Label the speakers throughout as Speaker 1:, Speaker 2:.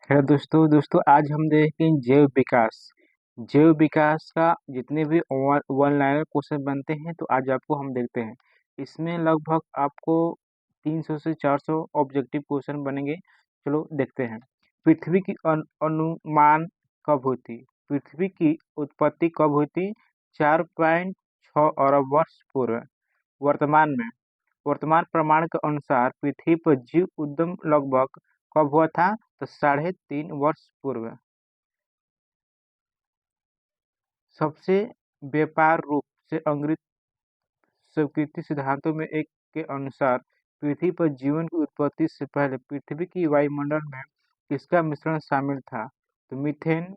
Speaker 1: Hello दोस्तों आज हम देखेंगे जैव विकास का जितने भी वन लाइनर क्वेश्चन बनते हैं तो आज आपको हम देखते हैं। इसमें लगभग आपको 300 से 400 ऑब्जेक्टिव क्वेश्चन बनेंगे। चलो देखते हैं। पृथ्वी की अनुमान कब हुई थी? पृथ्वी की उत्पत्ति कब हुई थी? 4.6 अरब वर्ष पूर्व। वर्तमान में वर्तमान प्रमाण के अनुसार पृथ्वी पर जीव उद्गम लगभग कब हुआ था? तो 3.5 वर्ष पूर्व। सबसे व्यापार रूप से अंग्रेज स्वीकृति सिद्धांतों में एक के अनुसार पृथ्वी पर जीवन की उत्पत्ति से पहले पृथ्वी की वायुमंडल में किसका मिश्रण शामिल था? तो मीथेन,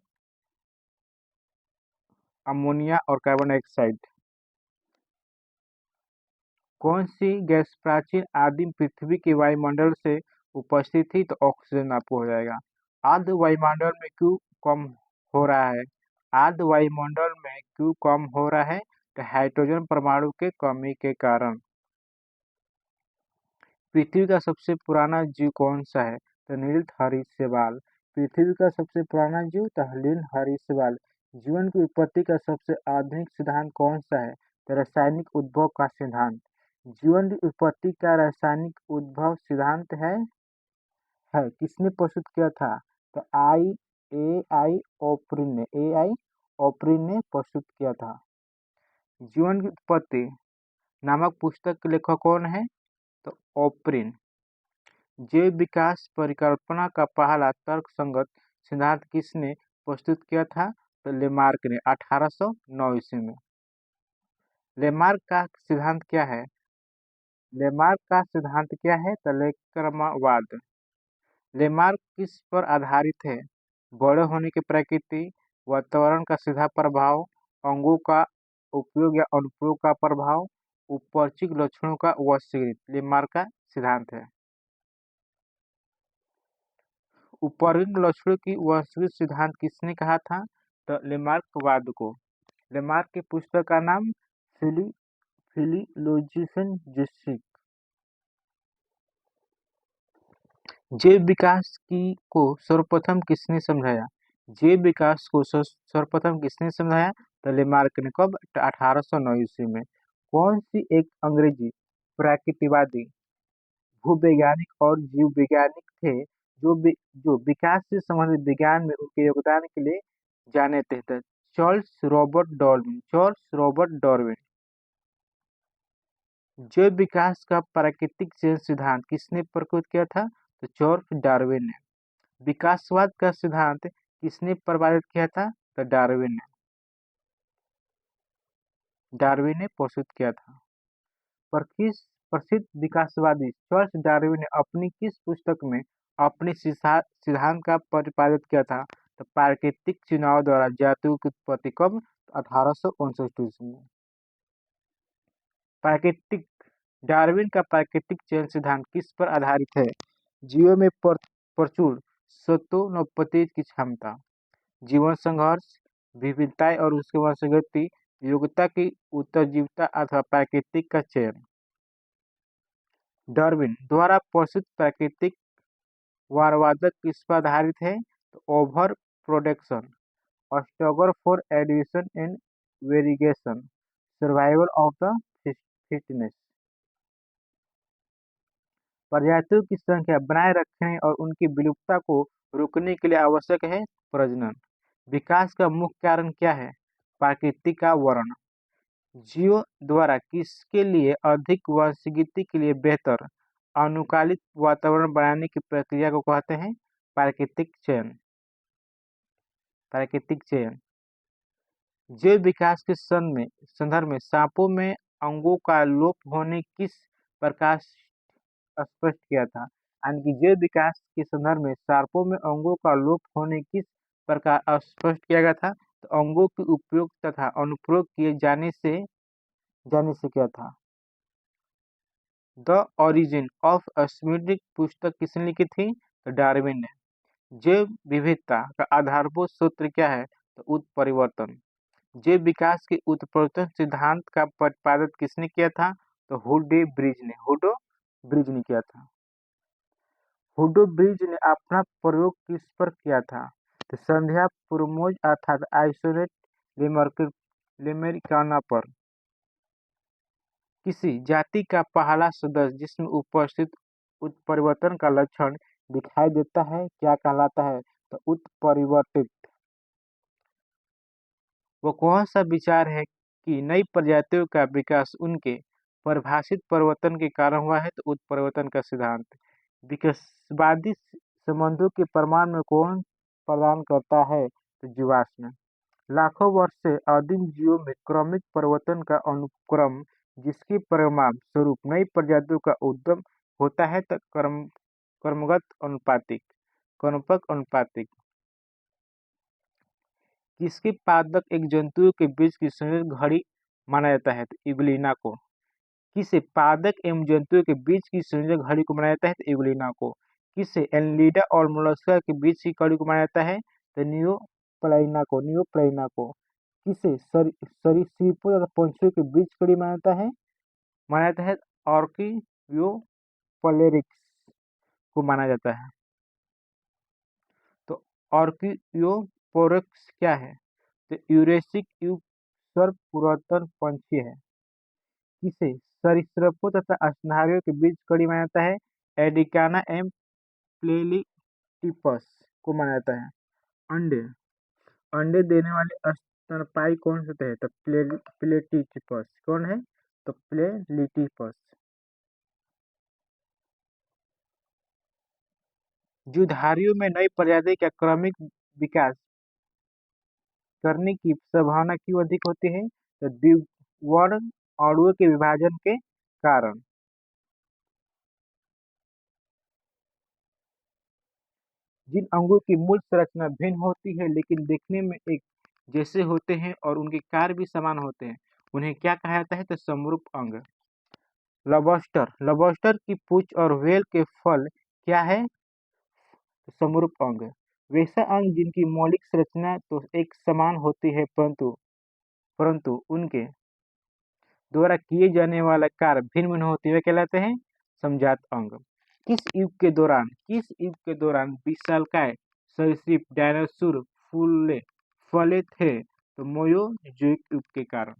Speaker 1: अमोनिया और कार्बन डाइऑक्साइड। कौन सी गैस प्राचीन आदिम पृथ्वी के वायुमंडल से उपस्थित थी? तो ऑक्सीजन आपको हो जाएगा। आर्द्र वायुमंडल में क्यों कम हो रहा है? आर्द्र वायुमंडल में क्यों कम हो रहा है? तो हाइड्रोजन परमाणु के कमी के कारण। पृथ्वी का सबसे पुराना जीव कौन सा है? तो नील हरित पृथ्वी का सबसे पुराना जीव तो नील हरित। जीवन की उत्पत्ति का सबसे आधुनिक सिद्धांत कौन सा है? तो रासायनिक उद्भव का सिद्धांत। जीवन की उत्पत्ति का रासायनिक उद्भव सिद्धांत है किसने प्रस्तुत किया था? तो ए आई ओप्रिन ने प्रस्तुत किया था। जीवन की उत्पत्ति नामक पुस्तक के लेखक कौन है? तो ओप्रिन। जैव विकास परिकल्पना का पहला तर्कसंगत सिद्धांत किसने प्रस्तुत किया था? तो लेमार्क ने 1809 ईस्वी में। लेमार्क का सिद्धांत क्या है? लेमार्क का सिद्धांत क्या है? तो लेक्रमवाद। लेमार्क किस पर आधारित है? बड़े होने की प्रकृति, वातावरण का सीधा प्रभाव, अंगों का उपयोग या अनुप्रयोग का प्रभाव, उपरचिक लक्षणों का वशीकृत। लेमार्क का सिद्धांत है। उपरोक्त लक्षणों की वशीकृत सिद्धांत किसने कहा था? तो लेमार्कवाद को। लेमार्क की पुस्तक का नाम फिलोजिफन जिसिक। जैव विकास की को सर्वप्रथम किसने समझाया? जैव विकास को सर्वप्रथम किसने समझाया? तो लेमार्क ने। कब? 1809 ईस्वी में। कौन सी एक अंग्रेजी प्रकृतिवादी भूवैज्ञानिक और जीव वैज्ञानिक थे जो विकास से संबंधित विज्ञान में उनके योगदान के लिए जाने थे? तो चार्ल्स रॉबर्ट डार्विन। जैव विकास का प्राकृतिक चयन सिद्धांत किसने प्रस्तुत किया था? तो चार्ल्स डार्विन ने। विकासवाद का सिद्धांत किसने प्रस्तावित किया था? तो डार्विन ने प्रस्तुत किया था। पर किस प्रसिद्ध विकासवादी चार्ल्स डार्विन ने अपनी किस पुस्तक में अपने सिद्धांत का प्रतिपादित किया था? तो प्राकृतिक चुनाव द्वारा जातियों की उत्पत्ति। कब? 1859 ईस्वी में। प्राकृतिक डार्विन का प्राकृतिक चयन सिद्धांत किस पर आधारित है? जीवों में प्रचुर सत्वोत्पत्ति की क्षमता, जीवन संघर्ष, विविधताएं और उसके वंशगति योग्यता की उत्तरजीविता अथवा प्राकृतिक का चयन। डार्विन द्वारा प्रस्तुत प्राकृतिक वारवादक किस पर आधारित है? तो over production, struggle for edition and variation, survival of the fitness. प्रजातियों की संख्या बनाए रखने और उनकी विलुप्तता को रोकने के लिए आवश्यक है प्रजनन। विकास का मुख्य कारण क्या है? प्राकृतिक का वर्ण। जीव द्वारा किसके लिए अधिक वंशगति के लिए बेहतर अनुकूलित वातावरण बनाने की प्रक्रिया को कहते हैं? प्राकृतिक चयन। प्राकृतिक चयन। जैव विकास के संदर्भ में सांपों में अंगों का लोप होने किस प्रकार स्पष्ट किया था? यानी कि जैव विकास के संदर्भ में सांपों में अंगों का लोप होने किस प्रकार स्पष्ट किया गया था? तो अंगों के उपयोग तथा अनुप्रयोग किए जाने से क्या था? द ओरिजिन ऑफ स्मिथिंग पुस्तक किसने लिखी थी? तो डार्विन ने। जैव विविधता का आधारभूत सूत्र क्या है? तो उत्परिवर्तन। जैव विकास के उत्परिवर्तन सिद्धांत का प्रतिपादन किसने किया था? तो हुडो ब्रिज ने किया था। हुडो ब्रिज ने अपना प्रयोग किस पर किया था? तो संध्या पुरमोज अर्थात आइसोलेट लेमेरिकाना पर। किसी जाति का पहला सदस्य जिसमें उपस्थित उत्परिवर्तन का लक्षण दिखाई देता है क्या कहलाता है? तो उत्परिवर्तित। वो कौन सा विचार है कि नई प्रजातियों का विकास उनके परिभाषित परिवर्तन के कारण हुआ है? तो उत्परिवर्तन का सिद्धांत। विकासवादी संबंधों के प्रमाण में कौन प्रदान करता है? तो जीवाश्म। लाखों वर्ष से आदिम जीवों में क्रमिक परिवर्तन का अनुक्रम जिसके परिणाम स्वरूप नई प्रजातियों का उद्गम होता है तो क्रमगत अनुपातिक क्रमपक अनुपातिक। किसके पादप एक जंतुओं के बीच की संयुक्त घड़ी माना जाता है? तो इग्लिना को। किसे पादप एवं जंतुओं के बीच की संयुक्त घड़ी को माना जाता है? तो इग्लिना को। किसे एनलिडा और मोलस्का के बीच की कड़ी को माना जाता है? तो नियोप्लाइना को। किसे सरीसृपों तथा पंछियों के बीच कड़ी माना जाता है? ऑर्कियोप्टेरिक्स को माना जाता है। तो ऑर्कियोपोरेक्स क्या है? तो यूरेसिक युग सर्वपुरातन पंछी है। किसे सरीसृपों तथा स्तनधारियों के बीच कड़ी माना जाता है? एडिकाना एम प्लेलिटिपस को माना जाता है। अंडे अंडे देने वाले स्तनपायी कौन से होते हैं? तो प्लेटिटिपस। कौन है? तो प्लेलिटिपस। जुधारियों में नई प्रजाति का क्रमिक विकास करने की संभावना क्यों अधिक होती है? तो द्विवर्ण अणुओं के विभाजन के कारण। जिन अंगों की मूल संरचना भिन्न होती है लेकिन देखने में एक जैसे होते हैं और उनके कार्य भी समान होते हैं उन्हें क्या कहा जाता है? तो समरूप अंग। लॉबस्टर की पूंछ और व्हेल के फल क्या है? तो समरूप अंग। वैसा अंग जिनकी मौलिक संरचना तो एक समान होती है परंतु उनके द्वारा किए जाने वाला कार्य भिन्न भिन्न होते हुए कहलाते हैं समजात अंग। किस युग के दौरान विशालकाय सरीसृप डायनासोर फले थे? तो मोयोजोइक युग के कारण।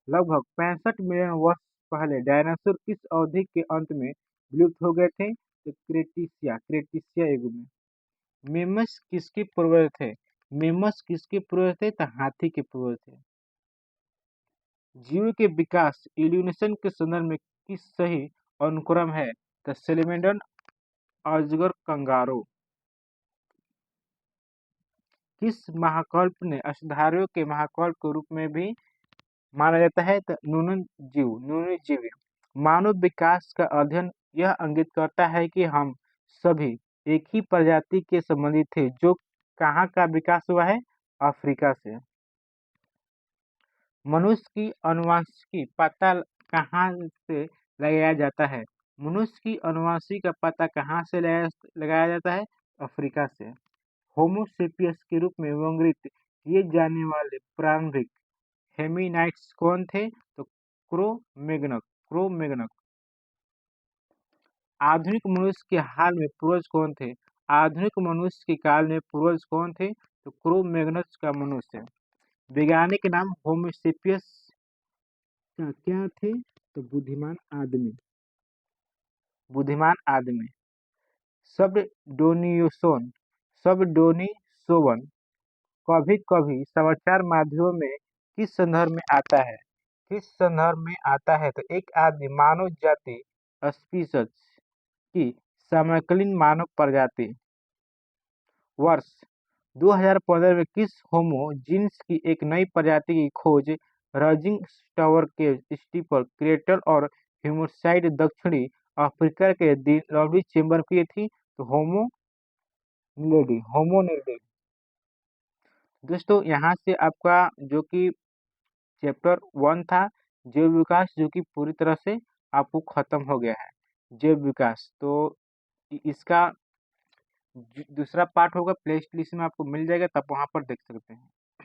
Speaker 1: लगभग 65 मिलियन वर्ष पहले डायनासोर किस अवधि के अंत में विलुप्त हो गए थे? तो क्रेटिसिया युग में। मेमस किसके पूर्वज थे? तो हाथी के पूर्वज थे। जीव के विकास इवोल्यूशन के संदर्भ में किस सही अनुक्रम है? तो सैलेमेंडर अजगर कंगारू। किस महाकल्प ने स्तनधारियों के महाकल्प के रूप में भी माना जाता है? तो नूनजीव। मानव विकास का अध्ययन यह इंगित करता है कि हम सभी एक ही प्रजाति के संबंधित थे जो कहाँ का विकास हुआ है? अफ्रीका से। मनुष्य की अनुवांशिकी पता कहाँ से लगाया जाता है? मनुष्य की अनुवांशिकी का पता कहाँ से लगाया जाता है? अफ्रीका से। होमो सेपियंस के रूप में वर्गीकृत किए जाने वाले प्रारंभिक हेमिनाइट्स कौन थे? तो क्रो-मैग्नक। आधुनिक मनुष्य के हाल में पूर्वज कौन थे? आधुनिक मनुष्य के काल में पूर्वज कौन थे? तो क्रो-मैग्नस का मनुष्य। वैज्ञानिक नाम होमो सेपियंस का क्या थे? तो बुद्धिमान आदमी। शब्द डोनिसोवन कभी कभी समाचार माध्यमों में किस संदर्भ में आता है? तो एक आदमी मानव जाति स्पीशीज की समकालीन मानव प्रजाति। वर्ष 2015 में किस होमो जीन्स की एक नई प्रजाति की खोज रजिंग टावर के स्टीपर क्रेटर और ह्यूमरसाइड दक्षिणी अफ्रीका के लवली चेंबर की थी? तो होमोनिडी। दोस्तों यहाँ से आपका जो कि चैप्टर 1 था जैव विकास जो कि पूरी तरह से आपको खत्म हो गया है। जैव विकास तो इसका दूसरा पार्ट होगा प्ले लिस्ट में आपको मिल जाएगा, तब वहाँ पर देख सकते हैं।